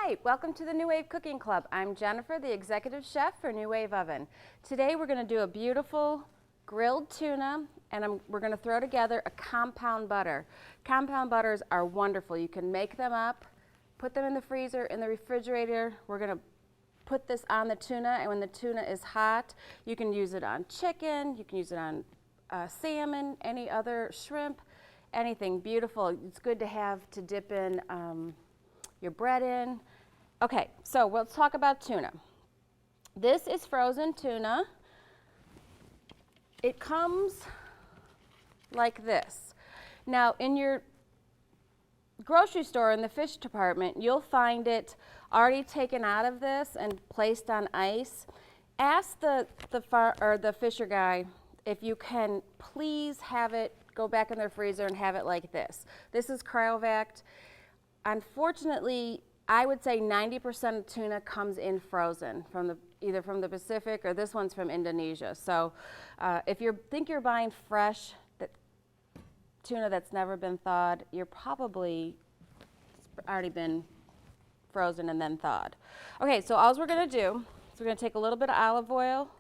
Hi, welcome to the NuWave Cooking Club. I'm Jennifer, the executive chef for NuWave Oven. Today we're going to do a beautiful grilled tuna, and we're going to throw together a compound butter. Compound butters are wonderful. You can make them up, put them in the freezer, in the refrigerator. We're going to put this on the tuna, and when the tuna is hot, you can use it on chicken, you can use it on salmon, any other shrimp, anything beautiful. It's good to have to dip in your bread in. Okay, so let's talk about tuna. This is frozen tuna. It comes like this. Now, in your grocery store in the fish department, you'll find it already taken out of this and placed on ice. Ask the fisher guy if you can please have it go back in their freezer and have it like this. This is cryovac. Unfortunately, I would say 90% of tuna comes in frozen from either from the Pacific or this one's from Indonesia. So if you think you're buying fresh tuna that's never been thawed, you're probably already been frozen and then thawed. Okay, so all we're going to do is we're going to take a little bit of olive oil.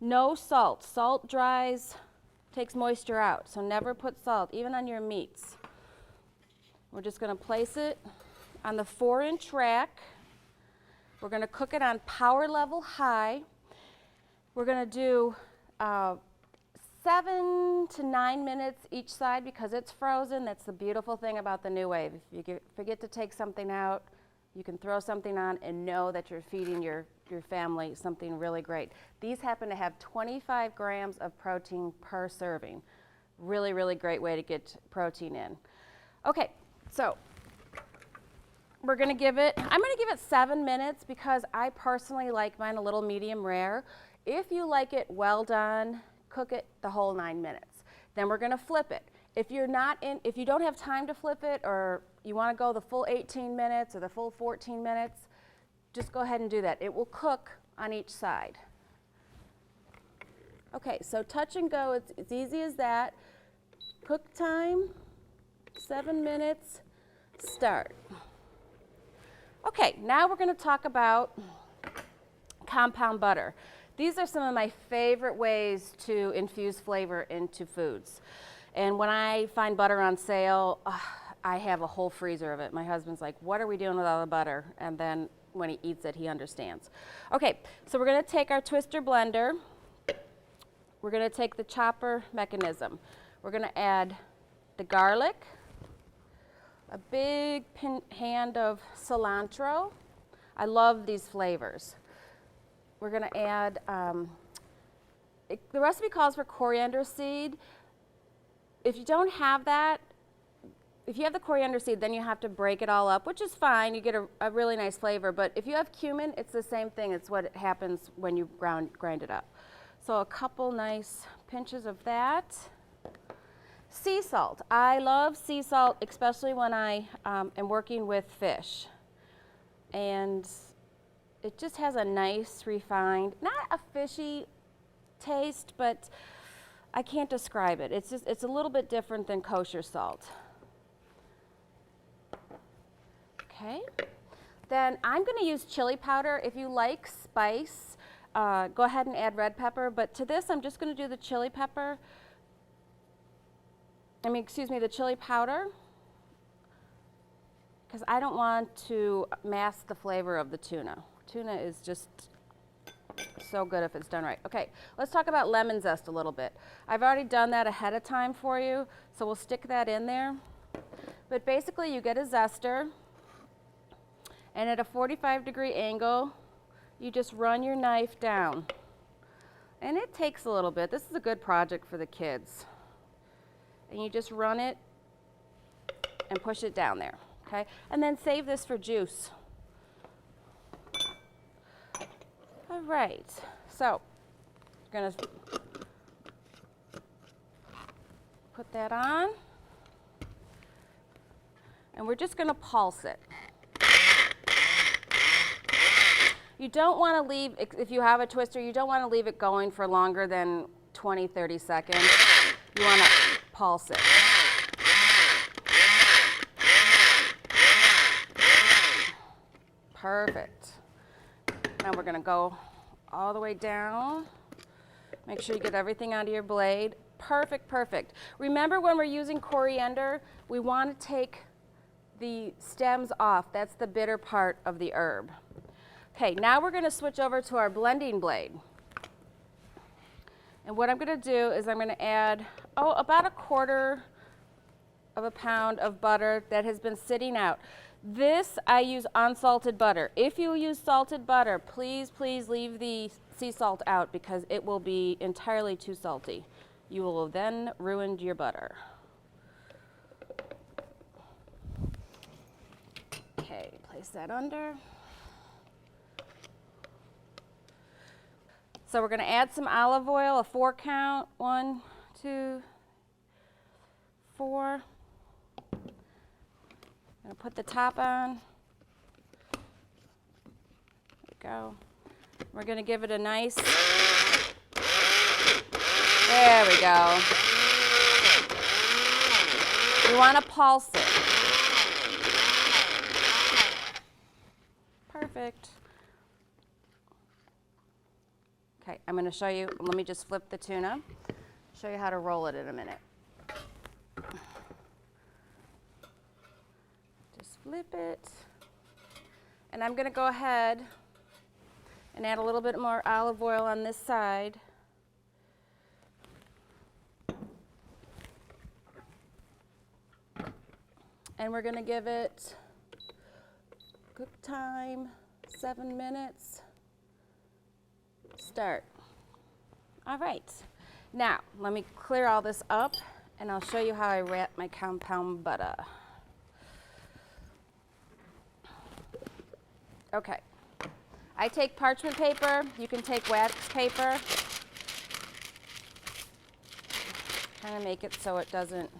No salt. Salt dries, takes moisture out, so never put salt, even on your meats. We're just going to place it on the 4-inch rack. We're going to cook it on power level high. We're going to do 7 to 9 minutes each side because it's frozen. That's the beautiful thing about the NuWave. If you forget to take something out, you can throw something on and know that you're feeding your family something really great. These happen to have 25 grams of protein per serving. Really, really great way to get protein in. Okay, so I'm going to give it 7 minutes because I personally like mine a little medium rare. If you like it well done, cook it the whole 9 minutes. Then we're going to flip it. If you don't have time to flip it, or you want to go the full 18 minutes or the full 14 minutes, just go ahead and do that. It will cook on each side. Okay, so touch and go, it's easy as that. Cook time, 7 minutes, start. Okay, now we're going to talk about compound butter. These are some of my favorite ways to infuse flavor into foods. And when I find butter on sale, I have a whole freezer of it. My husband's like, what are we doing with all the butter? And then when he eats it, he understands. Okay, so we're going to take our twister blender. We're going to take the chopper mechanism. We're going to add the garlic, a big hand of cilantro. I love these flavors. We're going to add, the recipe calls for coriander seed. If you don't have that, if you have the coriander seed, then you have to break it all up, which is fine. You get a really nice flavor. But if you have cumin, it's the same thing. It's what happens when you grind it up. So a couple nice pinches of that. Sea salt. I love sea salt, especially when I am working with fish. And it just has a nice, refined, not a fishy taste, but I can't describe it. It's a little bit different than kosher salt. Okay. Then I'm going to use chili powder. If you like spice, go ahead and add red pepper. But to this, I'm just going to do the chili pepper. The chili powder, because I don't want to mask the flavor of the tuna. Tuna is just so good if it's done right. Okay, let's talk about lemon zest a little bit. I've already done that ahead of time for you, so we'll stick that in there. But basically, you get a zester, and at a 45-degree angle, you just run your knife down. And it takes a little bit. This is a good project for the kids. And you just run it and push it down there, okay? And then save this for juice. All right, so I'm gonna put that on, and we're just gonna pulse it. You don't want to leave, if you have a twister, you don't want to leave it going for longer than 20, 30 seconds. You want to pulse it. Perfect. Now we're gonna go all the way down. Make sure you get everything onto your blade. Perfect, perfect. Remember when we're using coriander, we want to take the stems off. That's the bitter part of the herb. Okay, now we're going to switch over to our blending blade. And what I'm going to do is I'm going to add, about 1/4 of a pound of butter that has been sitting out. This, I use unsalted butter. If you use salted butter, please, please leave the sea salt out because it will be entirely too salty. You will then ruin your butter. Okay, place that under. So we're going to add some olive oil, a 4 count. 1, 2, 4. I'm going to put the top on. There we go. We're going to give it a nice, there we go. We want to pulse it. Perfect. Okay, I'm going to show you, let me just flip the tuna, show you how to roll it in a minute. Just flip it. And I'm going to go ahead and add a little bit more olive oil on this side. And we're going to give it cook time, 7 minutes. Start. All right. Now, let me clear all this up, and I'll show you how I wrap my compound butter. Okay. I take parchment paper. You can take wax paper. Kind of make it so it doesn't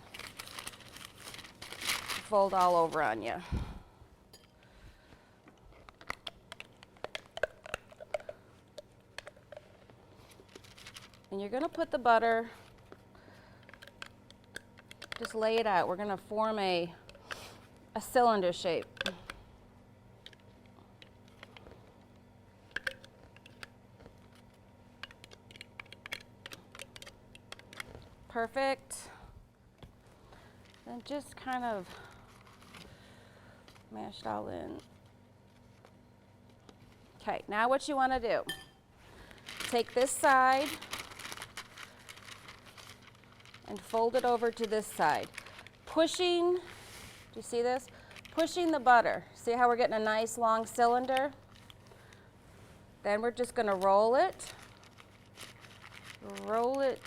fold all over on you. And you're going to put the butter, just lay it out. We're going to form a cylinder shape. Perfect. Then just kind of mash it all in. Okay, now what you want to do, take this side and fold it over to this side. Pushing, do you see this? Pushing the butter. See how we're getting a nice long cylinder? Then we're just going to roll it. Roll it.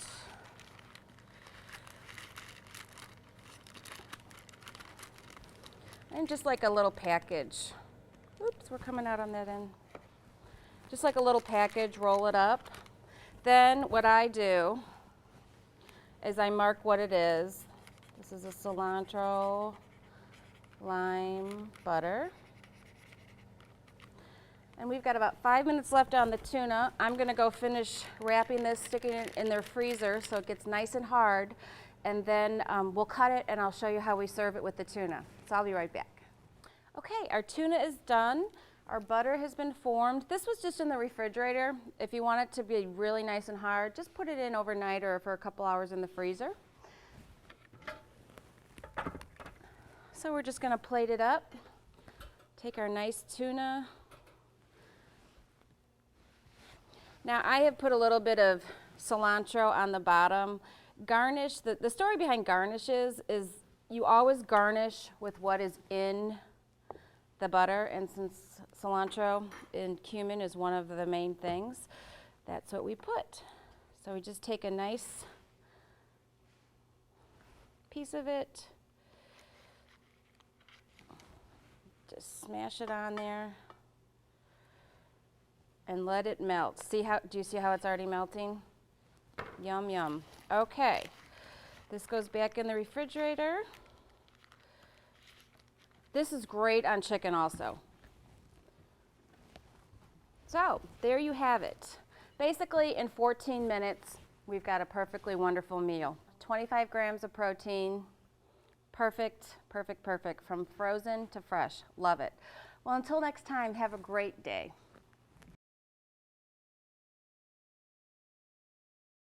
And just like a little package. Oops, we're coming out on that end. Just like a little package, roll it up. Then what I do is I mark what it is. This is a cilantro lime butter. And we've got about 5 minutes left on the tuna. I'm going to go finish wrapping this, sticking it in their freezer so it gets nice and hard. And then we'll cut it and I'll show you how we serve it with the tuna. So I'll be right back. Okay, our tuna is done. Our butter has been formed. This was just in the refrigerator. If you want it to be really nice and hard, just put it in overnight or for a couple hours in the freezer. So we're just going to plate it up. Take our nice tuna. Now I have put a little bit of cilantro on the bottom. Garnish, the story behind garnishes is you always garnish with what is in the butter, and since cilantro and cumin is one of the main things, that's what we put. So we just take a nice piece of it, just smash it on there and let it melt. See how, do you see how it's already melting? Yum, yum. Okay, this goes back in the refrigerator. This is great on chicken also. So there you have it. Basically in 14 minutes, we've got a perfectly wonderful meal. 25 grams of protein, perfect, perfect, perfect, from frozen to fresh. Love it. Well, until next time, have a great day.